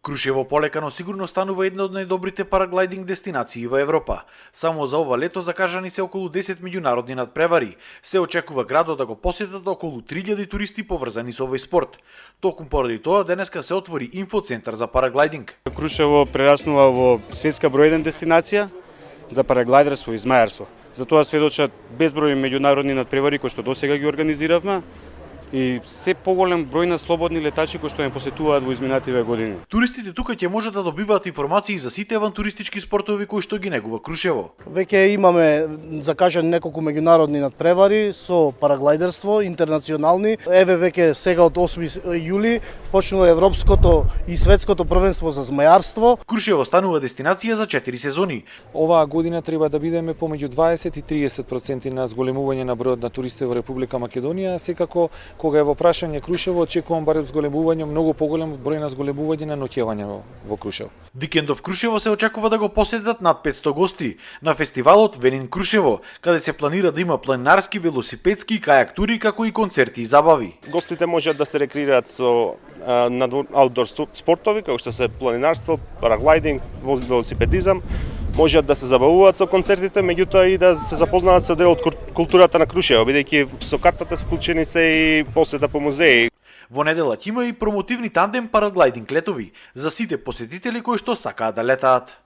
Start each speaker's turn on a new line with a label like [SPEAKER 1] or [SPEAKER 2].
[SPEAKER 1] Крушево полека, но сигурно станува една од најдобрите параглайдинг дестинации во Европа. Само за ова лето закажани се околу 10 меѓународни надпревари. Се очекува градот да го посетат околу 3000 туристи поврзани со овој спорт. Токму поради тоа денеска се отвори инфоцентар за параглайдинг.
[SPEAKER 2] Крушево прераснува во светска број 1 дестинација за параглайдерство и змајарство. За тоа сведочат безброј меѓународни надпревари кои што досега ги организиравме и се поголем број на слободни летачи кои што не посетуваат во изминативе години.
[SPEAKER 1] Туристите тука ќе можат да добиваат информации за сите авантуристички спортови кои што ги негува Крушево.
[SPEAKER 3] Веќе имаме закажани неколку меѓународни надпревари со параглайдерство, интернационални. Еве веќе сега од 8 јули почнува европското и светското првенство за змајарство.
[SPEAKER 1] Крушево станува дестинација за 4 сезони.
[SPEAKER 4] Оваа година треба да бидеме помеѓу 20 и 30% на зголемување на бројот на туристи во Република Македонија. Секако, кога е во прашање Крушево, очекувам барем зголемување, многу поголем број на зголемување на ноќевање во Крушево.
[SPEAKER 1] Викендов Крушево се очекува да го посетат над 500 гости на фестивалот Венин Крушево, каде се планира да има планинарски, велосипедски, кајак тури, како и концерти и забави.
[SPEAKER 5] Гостите можат да се рекреираат со аутдор спортови, како што се планинарство, параглайдинг, велосипедизам, можат да се забавуваат со концертите, меѓутоа и да се запознаат со дел од културата на Крушево, бидејќи со картата вклучени се и посета по музеи.
[SPEAKER 1] Во недела ќе има и промотивни тандем параглайдинг летови за сите посетители кои што сакаат да летаат.